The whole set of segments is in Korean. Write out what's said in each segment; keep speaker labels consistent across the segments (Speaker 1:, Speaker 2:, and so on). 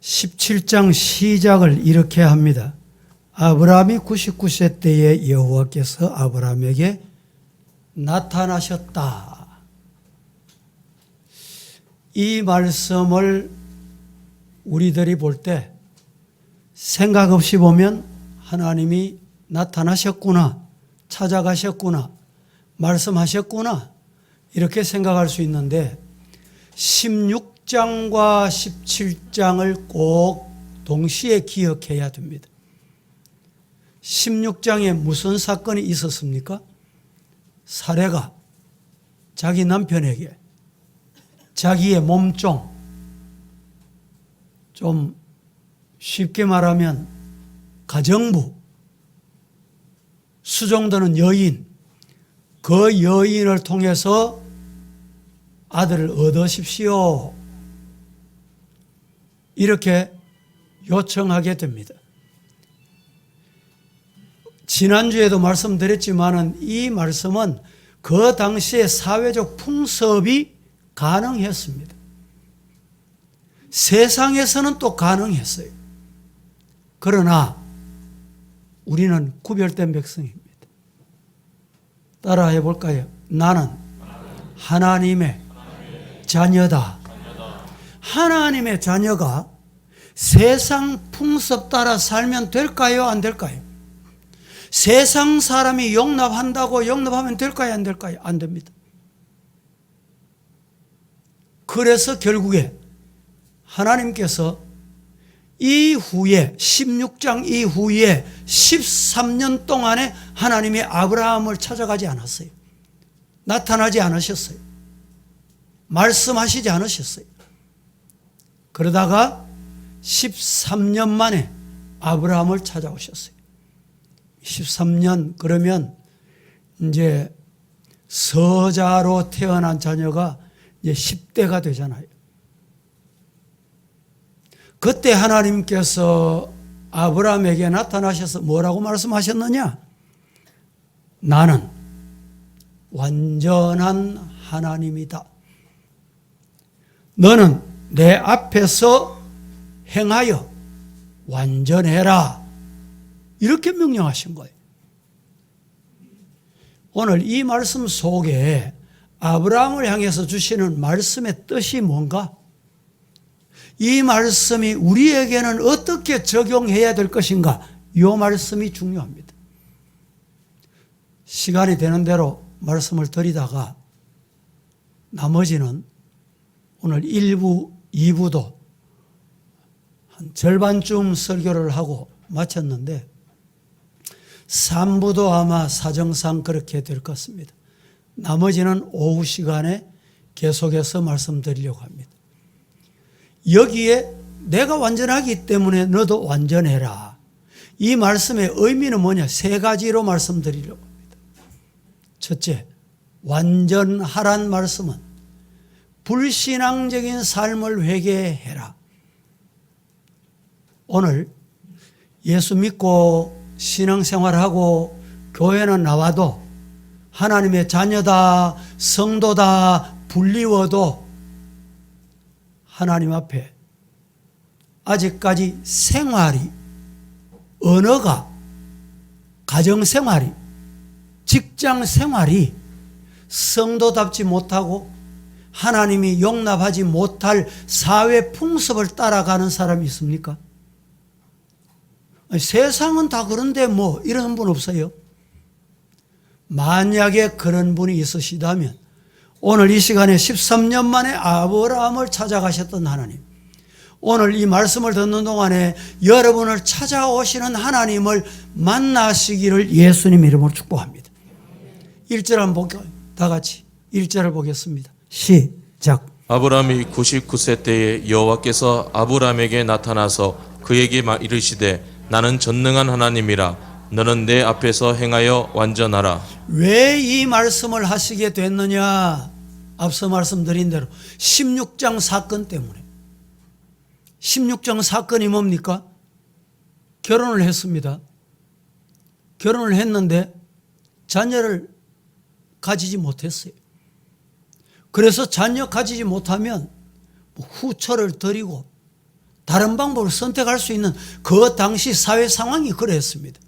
Speaker 1: 17장 시작을 이렇게 합니다. 아브라함이 99세 때에 여호와께서 아브라함에게 나타나셨다. 이 말씀을 우리들이 볼 때 생각 없이 보면 하나님이 나타나셨구나, 찾아가셨구나, 말씀하셨구나 이렇게 생각할 수 있는데 16장과 17장을 꼭 동시에 기억해야 됩니다. 16장에 무슨 사건이 있었습니까? 사례가 자기 남편에게 자기의 몸종, 좀 쉽게 말하면 가정부, 수종드는 여인, 그 여인을 통해서 아들을 얻으십시오. 이렇게 요청하게 됩니다. 지난주에도 말씀드렸지만은 이 말씀은 그 당시의 사회적 풍습이 가능했습니다. 세상에서는 또 가능했어요. 그러나 우리는 구별된 백성입니다. 따라해 볼까요? 나는 하나님의 자녀다. 하나님의 자녀가 세상 풍습 따라 살면 될까요? 안 될까요? 세상 사람이 용납한다고 용납하면 될까요? 안 될까요? 안 됩니다. 그래서 결국에 하나님께서 이후에 16장 이후에 13년 동안에 하나님이 아브라함을 찾아가지 않았어요. 나타나지 않으셨어요. 말씀하시지 않으셨어요. 그러다가 13년 만에 아브라함을 찾아오셨어요. 13년 그러면 이제 서자로 태어난 자녀가 이제 10대가 되잖아요. 그때 하나님께서 아브라함에게 나타나셔서 뭐라고 말씀하셨느냐? 나는 완전한 하나님이다. 너는 내 앞에서 행하여 완전해라. 이렇게 명령하신 거예요. 오늘 이 말씀 속에 아브라함을 향해서 주시는 말씀의 뜻이 뭔가? 이 말씀이 우리에게는 어떻게 적용해야 될 것인가? 이 말씀이 중요합니다. 시간이 되는 대로 말씀을 드리다가 나머지는 오늘 1부, 2부도 한 절반쯤 설교를 하고 마쳤는데 3부도 아마 사정상 그렇게 될 것 같습니다. 나머지는 오후 시간에 계속해서 말씀드리려고 합니다. 여기에 내가 완전하기 때문에 너도 완전해라. 이 말씀의 의미는 뭐냐? 세 가지로 말씀드리려고 합니다. 첫째, 완전하란 말씀은 불신앙적인 삶을 회개해라. 오늘 예수 믿고 신앙생활하고 교회는 나와도 하나님의 자녀다, 성도다 불리워도 하나님 앞에 아직까지 생활이, 언어가, 가정생활이, 직장생활이 성도답지 못하고 하나님이 용납하지 못할 사회 풍습을 따라가는 사람이 있습니까? 세상은 다 그런데 뭐 이런 분 없어요? 만약에 그런 분이 있으시다면 오늘 이 시간에 13년 만에 아브라함을 찾아가셨던 하나님, 오늘 이 말씀을 듣는 동안에 여러분을 찾아오시는 하나님을 만나시기를 예수님 이름으로 축복합니다. 1절 한번 다 같이 1절을 보겠습니다. 시작.
Speaker 2: 아브라함이 99세 때에 여호와께서 아브라함에게 나타나서 그에게 이르시되 나는 전능한 하나님이라 너는 내 앞에서 행하여 완전하라.
Speaker 1: 왜 이 말씀을 하시게 됐느냐? 앞서 말씀드린 대로 16장 사건 때문에. 16장 사건이 뭡니까? 결혼을 했습니다. 결혼을 했는데 자녀를 가지지 못했어요. 그래서 자녀 가지지 못하면 후처를 드리고 다른 방법을 선택할 수 있는 그 당시 사회 상황이 그랬습니다.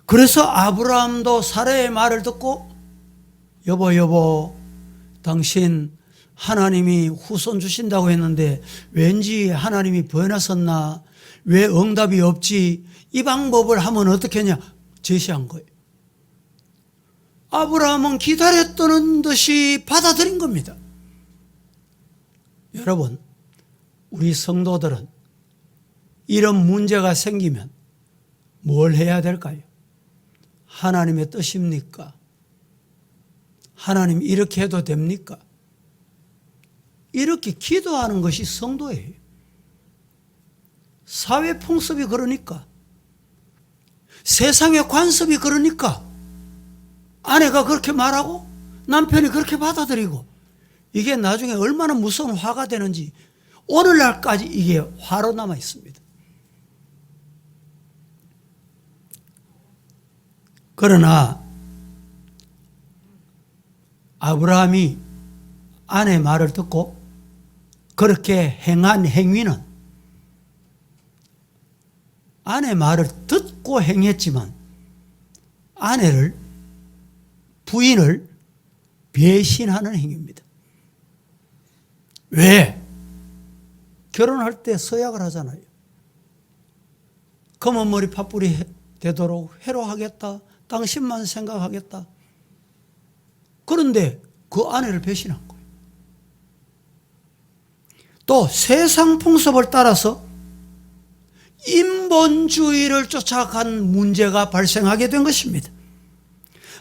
Speaker 1: 그래서 아브라함도 사라의 말을 듣고 여보 당신 하나님이 후손 주신다고 했는데 왠지 하나님이 변하셨나? 왜 응답이 없지? 이 방법을 하면 어떻게 하냐? 제시한 거예요. 아브라함은 기다렸다는 듯이 받아들인 겁니다. 여러분, 우리 성도들은 이런 문제가 생기면 뭘 해야 될까요? 하나님의 뜻입니까? 하나님 이렇게 해도 됩니까? 이렇게 기도하는 것이 성도예요. 사회 풍습이 그러니까, 세상의 관습이 그러니까, 아내가 그렇게 말하고 남편이 그렇게 받아들이고, 이게 나중에 얼마나 무서운 화가 되는지 오늘날까지 이게 화로 남아 있습니다. 그러나 아브라함이 아내의 말을 듣고 그렇게 행한 행위는 아내의 말을 듣고 행했지만 부인을 배신하는 행위입니다. 왜? 결혼할 때 서약을 하잖아요. 검은 머리 팥불이 되도록 회로하겠다. 당신만 생각하겠다. 그런데 그 아내를 배신한 거예요. 또 세상 풍습을 따라서 인본주의를 쫓아간 문제가 발생하게 된 것입니다.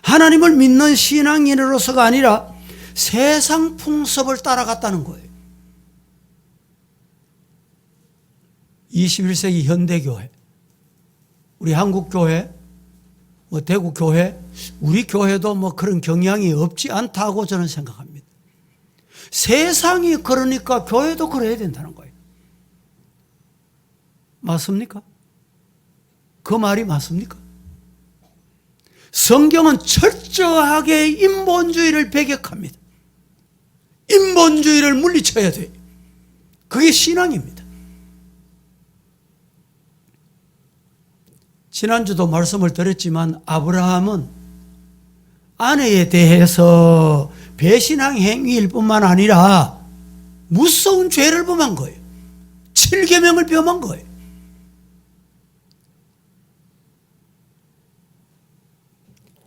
Speaker 1: 하나님을 믿는 신앙인으로서가 아니라 세상 풍습을 따라갔다는 거예요. 21세기 현대교회, 우리 한국교회, 대구교회, 우리 교회도 그런 경향이 없지 않다고 저는 생각합니다. 세상이 그러니까 교회도 그래야 된다는 거예요. 맞습니까? 그 말이 맞습니까? 성경은 철저하게 인본주의를 배격합니다. 인본주의를 물리쳐야 돼요. 그게 신앙입니다. 지난주도 말씀을 드렸지만 아브라함은 아내에 대해서 배신한 행위일 뿐만 아니라 무서운 죄를 범한 거예요. 7계명을 범한 거예요.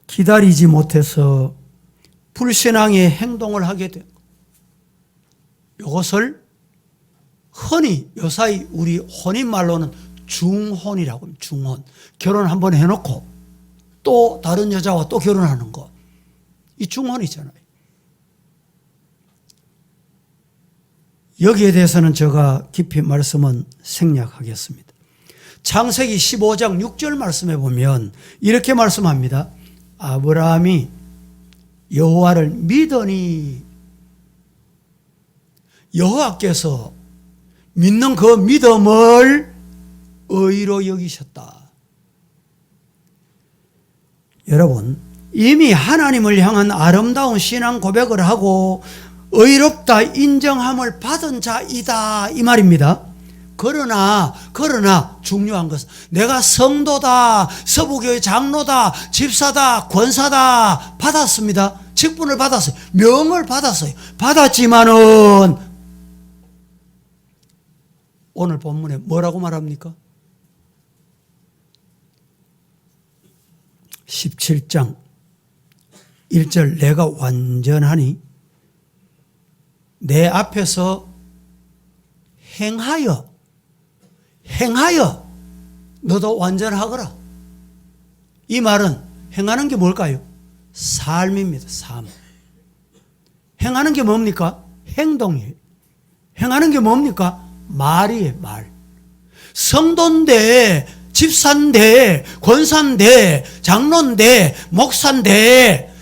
Speaker 1: 기다리지 못해서 불신앙의 행동을 하게 된 거예요. 이것을 흔히 요사이 우리 혼인말로는 중혼이라고 합니다. 중혼. 결혼 한번 해놓고 또 다른 여자와 또 결혼하는 거. 이 중혼이잖아요. 여기에 대해서는 제가 깊이 말씀은 생략하겠습니다. 창세기 15장 6절 말씀에 보면 이렇게 말씀합니다. 아브라함이 여호와를 믿으니 여호와께서 믿는 그 믿음을 의로 여기셨다. 여러분, 이미 하나님을 향한 아름다운 신앙 고백을 하고 의롭다 인정함을 받은 자이다 이 말입니다. 그러나 중요한 것은 내가 성도다, 서부교회 장로다, 집사다, 권사다 받았습니다. 직분을 받았어요. 명을 받았어요. 받았지만은 오늘 본문에 뭐라고 말합니까? 17장 1절 내가 완전하니 내 앞에서 행하여 너도 완전하거라. 이 말은 행하는 게 뭘까요? 삶입니다. 삶. 행하는 게 뭡니까? 행동이에요. 행하는 게 뭡니까? 말이에요. 말. 성도인데, 집사인데, 권사인데, 장로인데, 목사인데,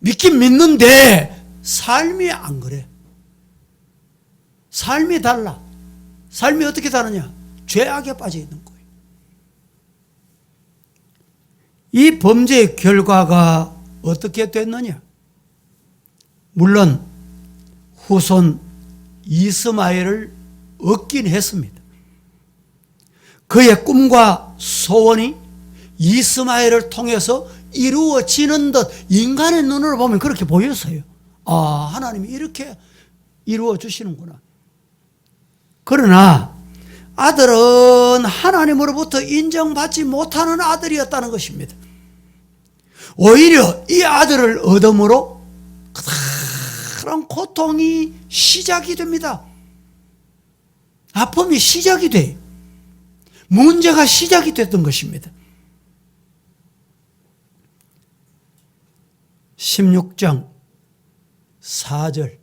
Speaker 1: 믿긴 믿는데 삶이 안 그래. 삶이 달라. 삶이 어떻게 다르냐? 죄악에 빠져 있는 거예요. 이 범죄의 결과가 어떻게 됐느냐? 물론 후손 이스마엘을 얻긴 했습니다. 그의 꿈과 소원이 이스마엘을 통해서 이루어지는 듯 인간의 눈으로 보면 그렇게 보였어요. 아, 하나님이 이렇게 이루어 주시는구나. 그러나 아들은 하나님으로부터 인정받지 못하는 아들이었다는 것입니다. 오히려 이 아들을 얻음으로 그런 고통이 시작이 됩니다. 아픔이 시작이 돼요. 문제가 시작이 됐던 것입니다. 16장 4절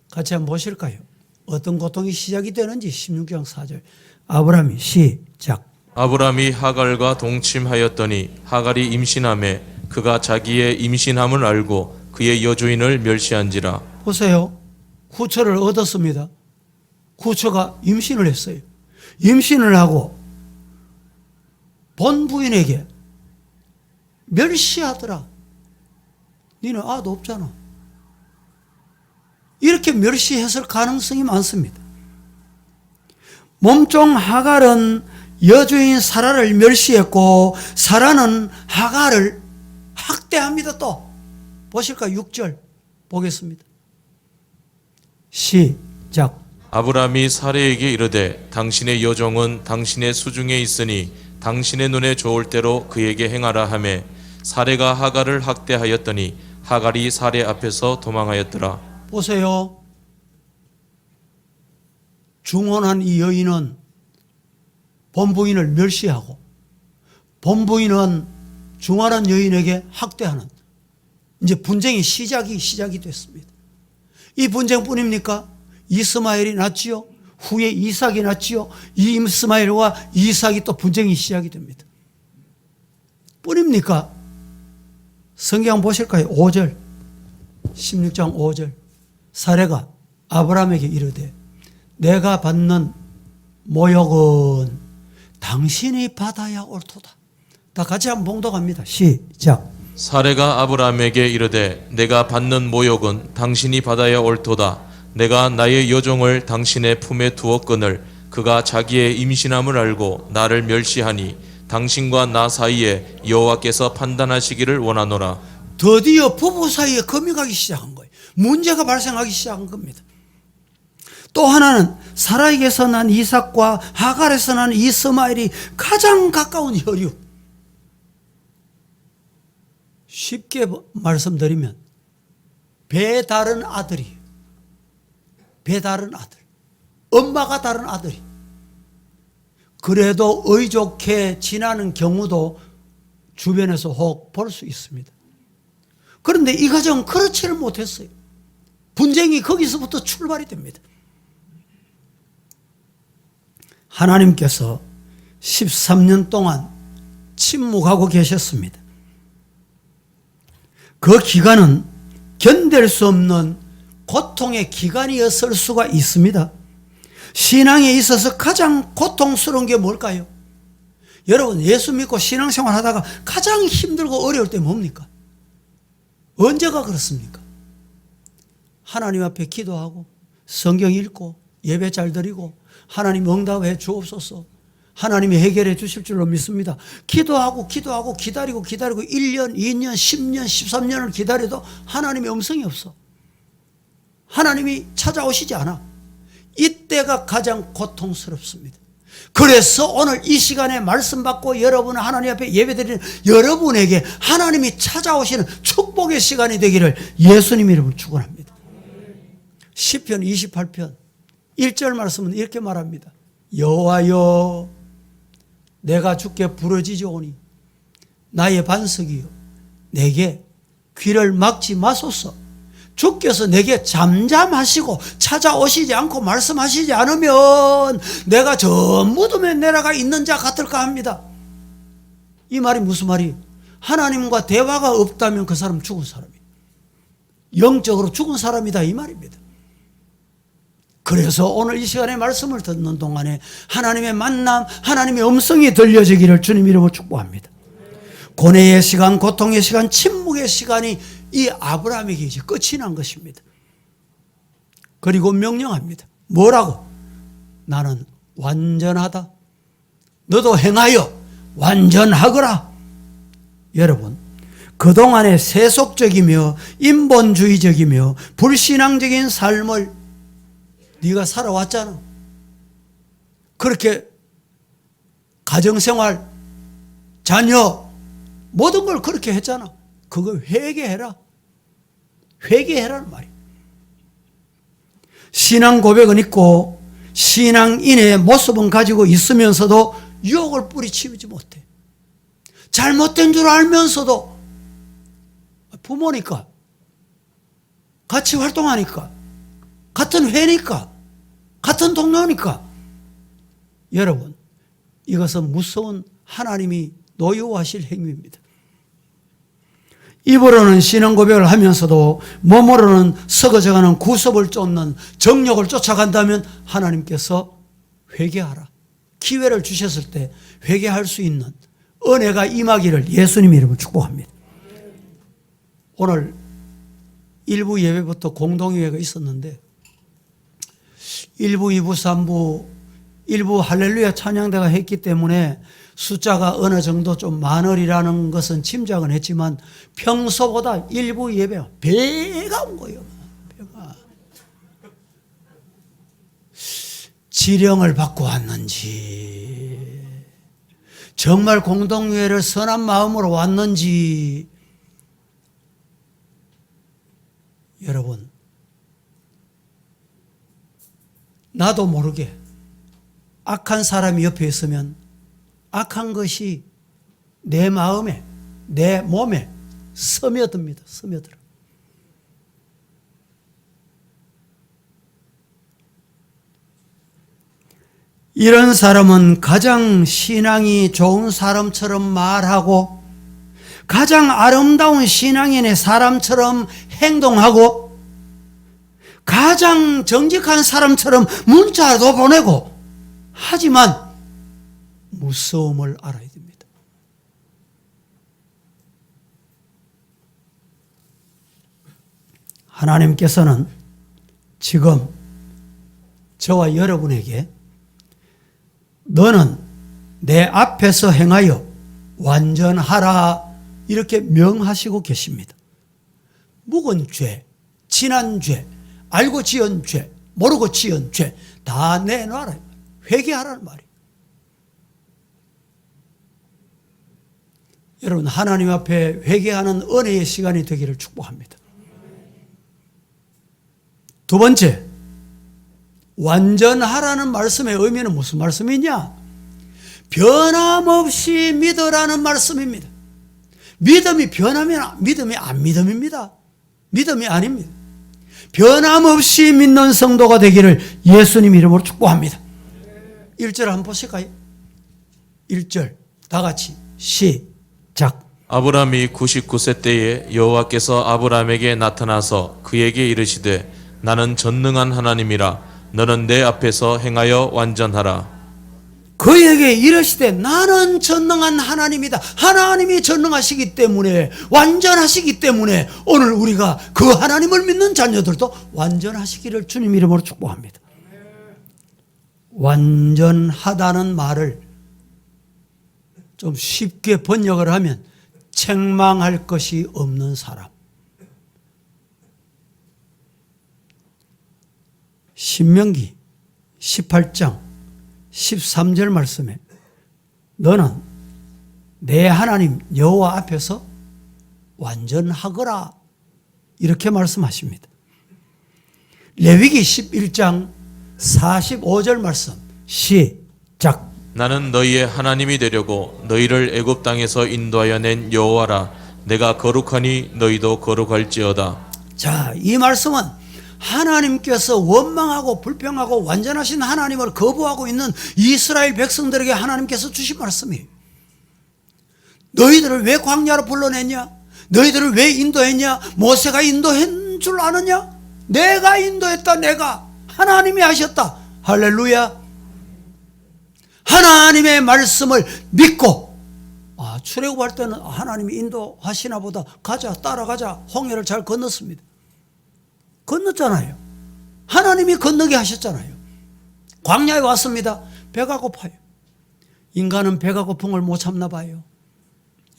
Speaker 1: 같이 한번 보실까요? 어떤 고통이 시작이 되는지 16장 4절 아브라함이 시작.
Speaker 2: 아브람이 하갈과 동침하였더니 하갈이 임신하매 그가 자기의 임신함을 알고 그의 여주인을 멸시한지라.
Speaker 1: 보세요. 후처를 얻었습니다. 후처가 임신을 했어요. 임신을 하고 본 부인에게 멸시하더라. 니는 아도 없잖아. 이렇게 멸시했을 가능성이 많습니다. 몸종 하갈은 여주인 사라를 멸시했고 사라는 하갈을 학대합니다. 또 보실까? 6절 보겠습니다. 시작.
Speaker 2: 아브람이 사레에게 이르되 당신의 여종은 당신의 수중에 있으니 당신의 눈에 좋을 대로 그에게 행하라 하매 사레가 하갈을 학대하였더니 하갈이 사레 앞에서 도망하였더라.
Speaker 1: 보세요. 중혼한 이 여인은 본부인을 멸시하고 본부인은 중혼한 여인에게 학대하는 이제 분쟁이 시작이 됐습니다. 이 분쟁뿐입니까? 이스마엘이 낳지요. 후에 이삭이 낳지요. 이 이스마엘과 이삭이 또 분쟁이 시작이 됩니다. 뿐입니까? 성경 보실까요? 5절 16장 5절 사레가 아브라함에게 이르되 내가 받는 모욕은 당신이 받아야 옳도다. 다 같이 한번 봉독합니다. 시작.
Speaker 2: 사레가 아브람에게 이르되 내가 받는 모욕은 당신이 받아야 옳도다. 내가 나의 여종을 당신의 품에 두었거늘 그가 자기의 임신함을 알고 나를 멸시하니 당신과 나 사이에 여호와께서 판단하시기를 원하노라.
Speaker 1: 드디어 부부 사이에 금이 가기 시작한 거예요. 문제가 발생하기 시작한 겁니다. 또 하나는 사라에게서 난 이삭과 하갈에서 난 이스마엘이 가장 가까운 혈육. 쉽게 말씀드리면 배 다른 아들이에요. 배 다른 아들. 엄마가 다른 아들이. 그래도 의좋게 지나는 경우도 주변에서 혹 볼 수 있습니다. 그런데 이 가정은 그렇지를 못했어요. 분쟁이 거기서부터 출발이 됩니다. 하나님께서 13년 동안 침묵하고 계셨습니다. 그 기간은 견딜 수 없는 고통의 기간이었을 수가 있습니다. 신앙에 있어서 가장 고통스러운 게 뭘까요? 여러분, 예수 믿고 신앙생활 하다가 가장 힘들고 어려울 때 뭡니까? 언제가 그렇습니까? 하나님 앞에 기도하고 성경 읽고 예배 잘 드리고 하나님 응답해 주옵소서. 하나님이 해결해 주실 줄로 믿습니다. 기도하고 기다리고 1년, 2년, 10년, 13년을 기다려도 하나님의 음성이 없어. 하나님이 찾아오시지 않아. 이때가 가장 고통스럽습니다. 그래서 오늘 이 시간에 말씀 받고 여러분 하나님 앞에 예배드리는 여러분에게 하나님이 찾아오시는 축복의 시간이 되기를 예수님 이름으로 축원합니다. 시편 28편 1절 말씀은 이렇게 말합니다. 여호와여 내가 주께 부르짖으오니 나의 반석이요 내게 귀를 막지 마소서. 주께서 내게 잠잠하시고 찾아오시지 않고 말씀하시지 않으면 내가 저 무덤에 내려가 있는 자 같을까 합니다. 이 말이 무슨 말이에요? 하나님과 대화가 없다면 그 사람 죽은 사람이에요. 영적으로 죽은 사람이다 이 말입니다. 그래서 오늘 이 시간에 말씀을 듣는 동안에 하나님의 만남, 하나님의 음성이 들려지기를 주님 이름으로 축복합니다. 고뇌의 시간, 고통의 시간, 침묵의 시간이 이 아브라함에게 이제 끝이 난 것입니다. 그리고 명령합니다. 뭐라고? 나는 완전하다. 너도 행하여 완전하거라. 여러분, 그동안의 세속적이며 인본주의적이며 불신앙적인 삶을 네가 살아왔잖아. 그렇게 가정생활, 자녀 모든 걸 그렇게 했잖아. 그거 회개해라. 회개해라는 말이야. 신앙 고백은 있고 신앙인의 모습은 가지고 있으면서도 유혹을 뿌리치우지 못해. 잘못된 줄 알면서도 부모니까, 같이 활동하니까, 같은 회니까, 같은 동료니까. 여러분, 이것은 무서운 하나님이 노여워하실 행위입니다. 입으로는 신앙 고백을 하면서도 몸으로는 썩어져가는 구습을 쫓는 정욕을 쫓아간다면 하나님께서 회개하라. 기회를 주셨을 때 회개할 수 있는 은혜가 임하기를 예수님 이름으로 축복합니다. 오늘 1부 예배부터 공동예배가 있었는데 1부, 2부, 3부, 1부 할렐루야 찬양대가 했기 때문에 숫자가 어느 정도 좀 많으리라는 것은 짐작은 했지만 평소보다 1부 예배가 배가 온 거예요. 배가. 지령을 받고 왔는지, 정말 공동회를 선한 마음으로 왔는지. 여러분, 나도 모르게 악한 사람이 옆에 있으면 악한 것이 내 마음에, 내 몸에 스며듭니다. 스며들어. 이런 사람은 가장 신앙이 좋은 사람처럼 말하고 가장 아름다운 신앙인의 사람처럼 행동하고 가장 정직한 사람처럼 문자도 보내고 하지만 무서움을 알아야 됩니다. 하나님께서는 지금 저와 여러분에게 너는 내 앞에서 행하여 완전하라 이렇게 명하시고 계십니다. 묵은 죄, 지난 죄, 알고 지은 죄, 모르고 지은 죄 다 내놔라. 회개하라는 말이에요. 여러분, 하나님 앞에 회개하는 은혜의 시간이 되기를 축복합니다. 두 번째, 완전하라는 말씀의 의미는 무슨 말씀이냐? 변함없이 믿으라는 말씀입니다. 믿음이 변하면 믿음이 안 믿음입니다. 믿음이 아닙니다. 변함없이 믿는 성도가 되기를 예수님 이름으로 축복합니다. 1절 한번 보실까요? 1절 다 같이 시작.
Speaker 2: 아브라함이 99세 때에 여호와께서 아브라함에게 나타나서 그에게 이르시되 나는 전능한 하나님이라 너는 내 앞에서 행하여 완전하라.
Speaker 1: 그에게 이르시되 나는 전능한 하나님이다. 하나님이 전능하시기 때문에, 완전하시기 때문에 오늘 우리가 그 하나님을 믿는 자녀들도 완전하시기를 주님 이름으로 축복합니다. 완전하다는 말을 좀 쉽게 번역을 하면 책망할 것이 없는 사람. 신명기 18장 13절 말씀에 너는 내 하나님 여호와 앞에서 완전하거라 이렇게 말씀하십니다. 레위기 11장 45절 말씀 시작.
Speaker 2: 나는 너희의 하나님이 되려고 너희를 애굽 땅에서 인도하여 낸 여호와라. 내가 거룩하니 너희도 거룩할지어다.
Speaker 1: 자, 이 말씀은 하나님께서 원망하고 불평하고 완전하신 하나님을 거부하고 있는 이스라엘 백성들에게 하나님께서 주신 말씀이에요. 너희들을 왜 광야로 불러냈냐? 너희들을 왜 인도했냐? 모세가 인도한 줄 아느냐? 내가 인도했다. 내가 하나님이 하셨다. 할렐루야. 하나님의 말씀을 믿고 출애굽할 때는 하나님이 인도하시나 보다 가자 따라가자 홍해를 잘 건넜습니다. 건넜잖아요. 하나님이 건너게 하셨잖아요. 광야에 왔습니다. 배가 고파요. 인간은 배가 고픈 걸 못 참나 봐요.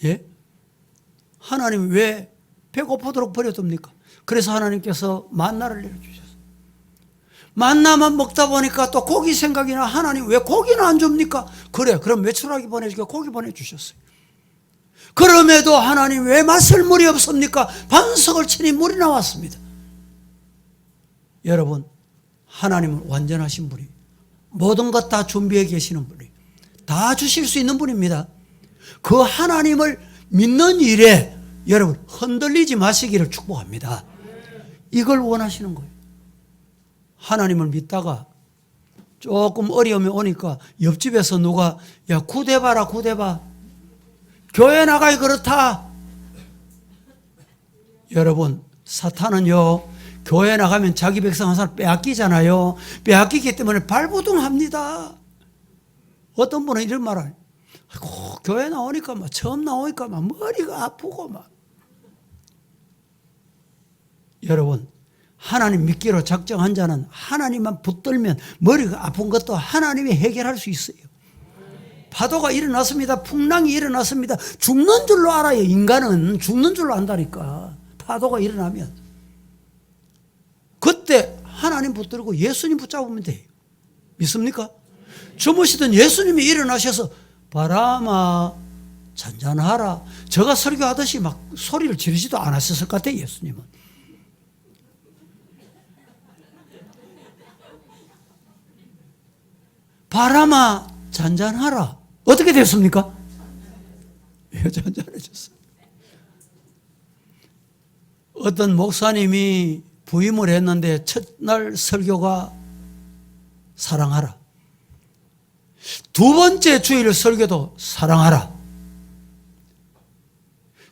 Speaker 1: 예? 하나님 왜 배고프도록 버려둡니까? 그래서 하나님께서 만나를 내려주셨어요. 만나만 먹다 보니까 또 고기 생각이 나. 하나님 왜 고기는 안 줍니까? 그래, 그럼 메추라기 보내주니까 고기 보내주셨어요. 그럼에도 하나님 왜 마실 물이 없습니까? 반석을 치니 물이 나왔습니다. 여러분, 하나님은 완전하신 분이 모든 것 다 준비해 계시는 분이 다 주실 수 있는 분입니다. 그 하나님을 믿는 일에 여러분 흔들리지 마시기를 축복합니다. 이걸 원하시는 거예요. 하나님을 믿다가 조금 어려움이 오니까 옆집에서 누가 야 구대봐라 구대봐. 교회 나가기 그렇다. 여러분 사탄은요 교회 나가면 자기 백성 한 사람 빼앗기잖아요. 빼앗기기 때문에 발부둥합니다. 어떤 분은 이런 말을 아이고, 교회 나오니까 막 처음 나오니까 막 머리가 아프고 막. 여러분 하나님 믿기로 작정한 자는 하나님만 붙들면 머리가 아픈 것도 하나님이 해결할 수 있어요. 파도가 일어났습니다. 풍랑이 일어났습니다. 죽는 줄로 알아요. 인간은 죽는 줄로 안다니까. 파도가 일어나면 그때 하나님 붙들고 예수님 붙잡으면 돼요. 믿습니까? 주무시던 예수님이 일어나셔서 바람아 잔잔하라. 제가 설교하듯이 막 소리를 지르지도 않았을 것 같아요. 예수님은. 바람아 잔잔하라. 어떻게 됐습니까? 잔잔해졌어요. 어떤 목사님이 부임을 했는데 첫날 설교가 사랑하라. 두 번째 주일 설교도 사랑하라.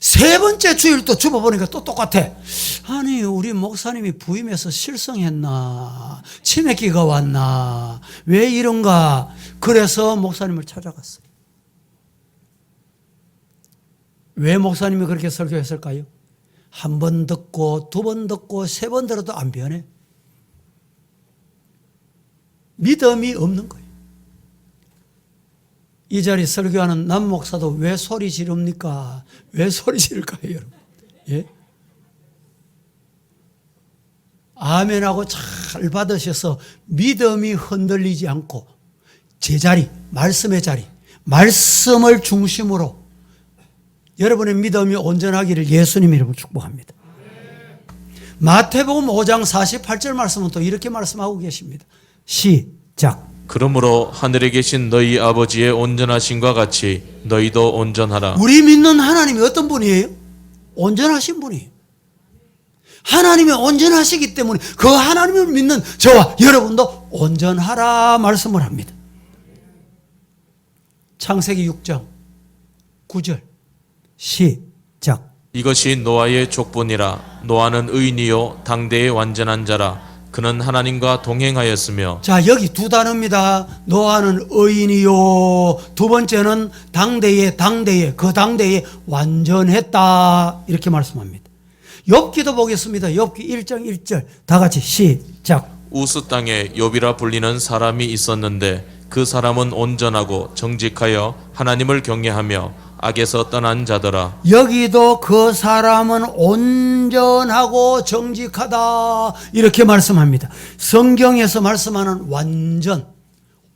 Speaker 1: 세 번째 주일 또 줍어보니까 또 똑같아. 아니 우리 목사님이 부임해서 실성했나, 치매기가 왔나, 왜 이런가. 그래서 목사님을 찾아갔어요. 왜 목사님이 그렇게 설교했을까요? 한 번 듣고 두 번 듣고 세 번 들어도 안 변해. 믿음이 없는 거예요. 이 자리 설교하는 남 목사도 왜 소리 지릅니까? 왜 소리 지를까요, 여러분? 예? 아멘하고 잘 받으셔서 믿음이 흔들리지 않고 제자리, 말씀의 자리, 말씀을 중심으로 여러분의 믿음이 온전하기를 예수님 이름으로 축복합니다. 마태복음 5장 48절 말씀은 또 이렇게 말씀하고 계십니다. 시작.
Speaker 2: 그러므로 하늘에 계신 너희 아버지의 온전하심과 같이 너희도 온전하라.
Speaker 1: 우리 믿는 하나님이 어떤 분이에요? 온전하신 분이에요. 하나님이 온전하시기 때문에 그 하나님을 믿는 저와 여러분도 온전하라 말씀을 합니다. 창세기 6장 9절 시작.
Speaker 2: 이것이 노아의 족보니라. 노아는 의인이요 당대의 완전한 자라. 그는 하나님과 동행하였으며.
Speaker 1: 자, 여기 두 단어입니다. 노아는 의인이요. 두 번째는 당대에 그 당대에 완전했다. 이렇게 말씀합니다. 욥기도 보겠습니다. 욥기 1장 1절 다 같이 시작.
Speaker 2: 우스 땅에 욥이라 불리는 사람이 있었는데 그 사람은 온전하고 정직하여 하나님을 경외하며 악에서 떠난 자더라.
Speaker 1: 여기도 그 사람은 온전하고 정직하다 이렇게 말씀합니다. 성경에서 말씀하는 완전,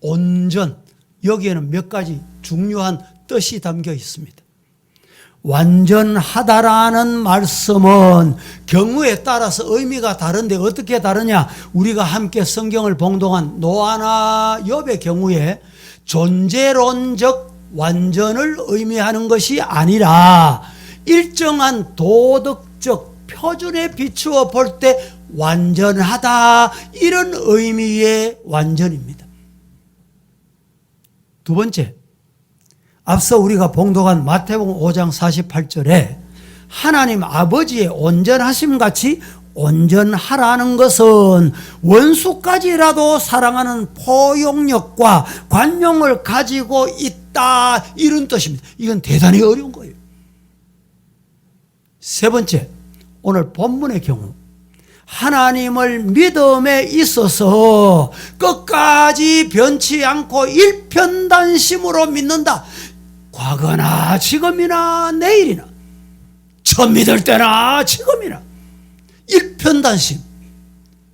Speaker 1: 온전, 여기에는 몇 가지 중요한 뜻이 담겨 있습니다. 완전하다라는 말씀은 경우에 따라서 의미가 다른데 어떻게 다르냐? 우리가 함께 성경을 봉독한 노아나 욥의 경우에 존재론적 완전을 의미하는 것이 아니라 일정한 도덕적 표준에 비추어 볼 때 완전하다 이런 의미의 완전입니다. 두 번째, 앞서 우리가 봉독한 마태복음 5장 48절에 하나님 아버지의 온전하심 같이 온전하라는 것은 원수까지라도 사랑하는 포용력과 관용을 가지고 있다 이런 뜻입니다. 이건 대단히 어려운 거예요. 세 번째, 오늘 본문의 경우 하나님을 믿음에 있어서 끝까지 변치 않고 일편단심으로 믿는다. 과거나 지금이나 내일이나, 처음 믿을 때나 지금이나 일편단심.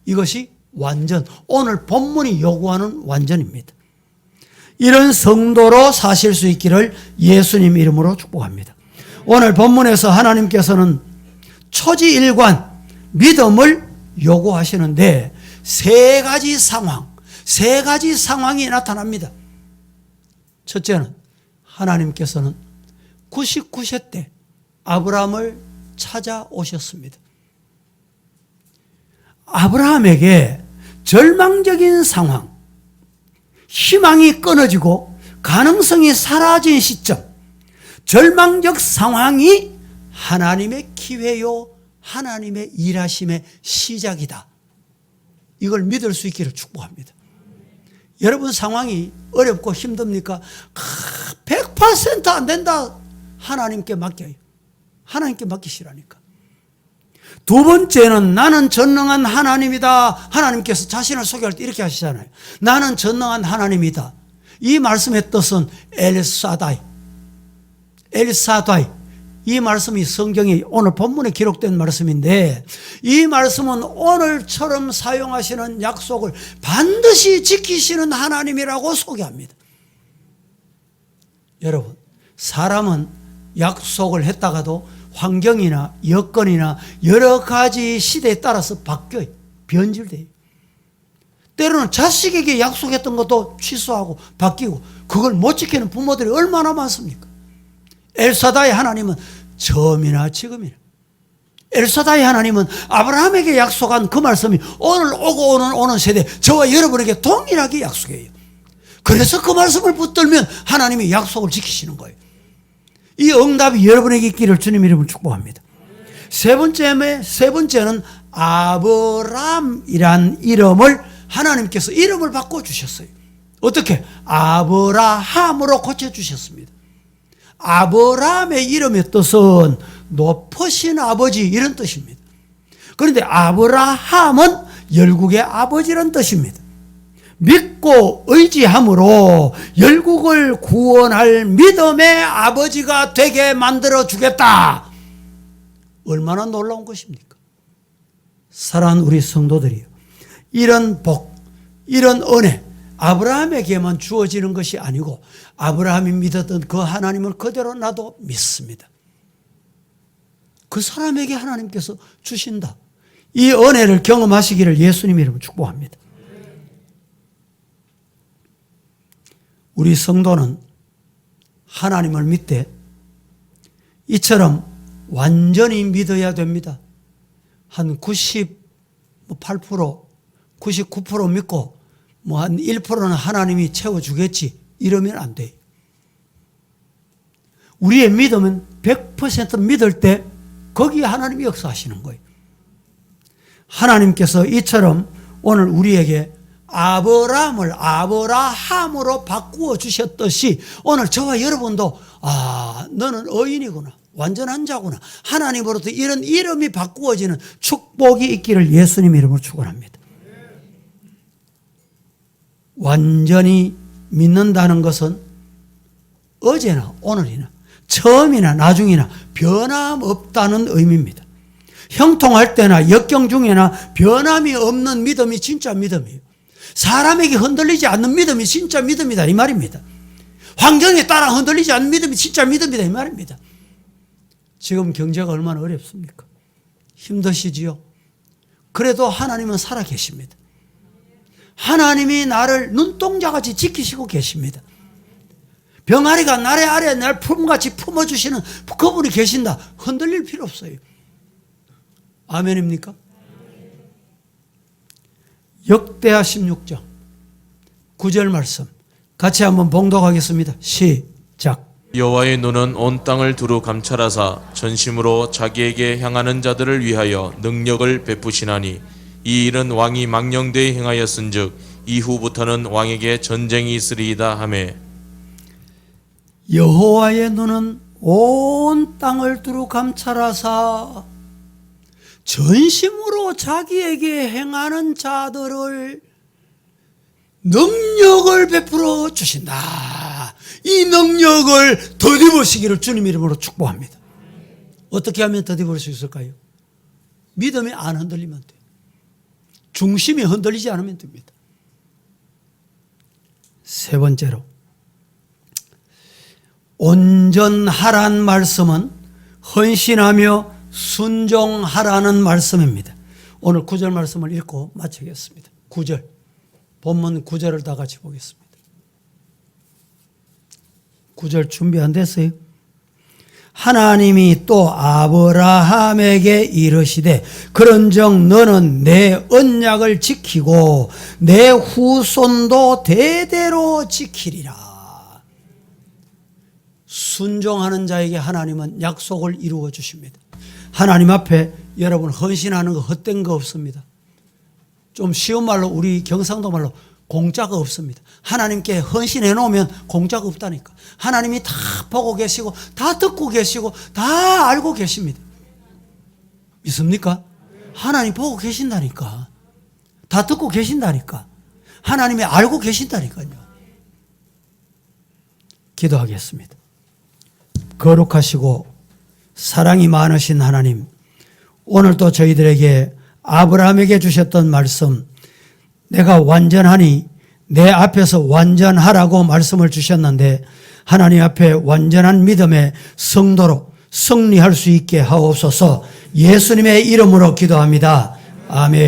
Speaker 1: 이것이 완전, 오늘 본문이 요구하는 완전입니다. 이런 성도로 사실 수 있기를 예수님 이름으로 축복합니다. 오늘 본문에서 하나님께서는 초지일관 믿음을 요구하시는데 세 가지 상황이 나타납니다. 첫째는 하나님께서는 99세 때 아브라함을 찾아오셨습니다. 아브라함에게 절망적인 상황, 희망이 끊어지고 가능성이 사라진 시점, 절망적 상황이 하나님의 기회요, 하나님의 일하심의 시작이다. 이걸 믿을 수 있기를 축복합니다. 여러분 상황이 어렵고 힘듭니까? 100% 안 된다. 하나님께 맡겨요. 하나님께 맡기시라니까. 두 번째는 나는 전능한 하나님이다. 하나님께서 자신을 소개할 때 이렇게 하시잖아요. 나는 전능한 하나님이다. 이 말씀의 뜻은 엘사다이. 이 말씀이 성경이 오늘 본문에 기록된 말씀인데, 이 말씀은 오늘처럼 사용하시는 약속을 반드시 지키시는 하나님이라고 소개합니다. 여러분, 사람은 약속을 했다가도 환경이나 여건이나 여러 가지 시대에 따라서 바뀌어요. 변질돼요. 때로는 자식에게 약속했던 것도 취소하고 바뀌고, 그걸 못 지키는 부모들이 얼마나 많습니까? 엘사다의 하나님은 처음이나 지금이나, 엘사다의 하나님은 아브라함에게 약속한 그 말씀이 오늘 오고 오는 세대, 저와 여러분에게 동일하게 약속해요. 그래서 그 말씀을 붙들면 하나님이 약속을 지키시는 거예요. 이 응답이 여러분에게 있기를 주님 이름으로 축복합니다. 세 번째는 아브람이란 이름을 하나님께서 이름을 바꿔주셨어요. 어떻게? 아브라함으로 고쳐주셨습니다. 아브라함의 이름의 뜻은 높으신 아버지, 이런 뜻입니다. 그런데 아브라함은 열국의 아버지란 뜻입니다. 믿고 의지함으로 열국을 구원할 믿음의 아버지가 되게 만들어 주겠다. 얼마나 놀라운 것입니까? 사랑하는 우리 성도들이요, 이런 복, 이런 은혜 아브라함에게만 주어지는 것이 아니고 아브라함이 믿었던 그 하나님을 그대로 나도 믿습니다. 그 사람에게 하나님께서 주신다. 이 은혜를 경험하시기를 예수님 이름으로 축복합니다. 우리 성도는 하나님을 믿되 이처럼 완전히 믿어야 됩니다. 한 98%, 99% 믿고 한 1%는 하나님이 채워주겠지, 이러면 안 돼요. 우리의 믿음은 100% 믿을 때 거기에 하나님이 역사하시는 거예요. 하나님께서 이처럼 오늘 우리에게 아브라함을 아브라함으로 바꾸어 주셨듯이 오늘 저와 여러분도 너는 의인이구나, 완전한 자구나, 하나님으로부터 이런 이름이 바꾸어지는 축복이 있기를 예수님 이름으로 축원합니다. 완전히 믿는다는 것은 어제나 오늘이나 처음이나 나중이나 변함없다는 의미입니다. 형통할 때나 역경 중에나 변함이 없는 믿음이 진짜 믿음이에요. 사람에게 흔들리지 않는 믿음이 진짜 믿음이다, 이 말입니다. 환경에 따라 흔들리지 않는 믿음이 진짜 믿음이다, 이 말입니다. 지금 경제가 얼마나 어렵습니까? 힘드시지요? 그래도 하나님은 살아 계십니다. 하나님이 나를 눈동자같이 지키시고 계십니다. 병아리가 나의 아래에 날 품같이 품어주시는 그분이 계신다. 흔들릴 필요 없어요. 아멘입니까? 역대하 16장 9절 말씀 같이 한번 봉독하겠습니다. 시작.
Speaker 2: 여호와의 눈은 온 땅을 두루 감찰하사 전심으로 자기에게 향하는 자들을 위하여 능력을 베푸시나니 이 일은 왕이 망령되이 행하였은즉 이후부터는 왕에게 전쟁이 있으리이다 하매.
Speaker 1: 여호와의 눈은 온 땅을 두루 감찰하사 전심으로 자기에게 행하는 자들을 능력을 베풀어 주신다. 이 능력을 더디보시기를 주님 이름으로 축복합니다. 어떻게 하면 더디볼 수 있을까요? 믿음이 안 흔들리면 돼요. 중심이 흔들리지 않으면 됩니다. 세 번째로, 온전하란 말씀은 헌신하며 순종하라는 말씀입니다. 오늘 9절 말씀을 읽고 마치겠습니다. 9절, 본문 9절을 다 같이 보겠습니다. 9절 준비 안 됐어요? 하나님이 또 아브라함에게 이르시되 그런즉 너는 내 언약을 지키고 내 후손도 대대로 지키리라. 순종하는 자에게 하나님은 약속을 이루어 주십니다. 하나님 앞에 여러분 헌신하는 거 헛된 거 없습니다. 좀 쉬운 말로 우리 경상도 말로 공짜가 없습니다. 하나님께 헌신해 놓으면 공짜가 없다니까. 하나님이 다 보고 계시고 다 듣고 계시고 다 알고 계십니다. 믿습니까? 하나님 보고 계신다니까. 다 듣고 계신다니까. 하나님이 알고 계신다니까요. 기도하겠습니다. 거룩하시고 사랑이 많으신 하나님, 오늘도 저희들에게 아브라함에게 주셨던 말씀, 내가 완전하니 내 앞에서 완전하라고 말씀을 주셨는데 하나님 앞에 완전한 믿음의 성도로 승리할 수 있게 하옵소서. 예수님의 이름으로 기도합니다. 아멘.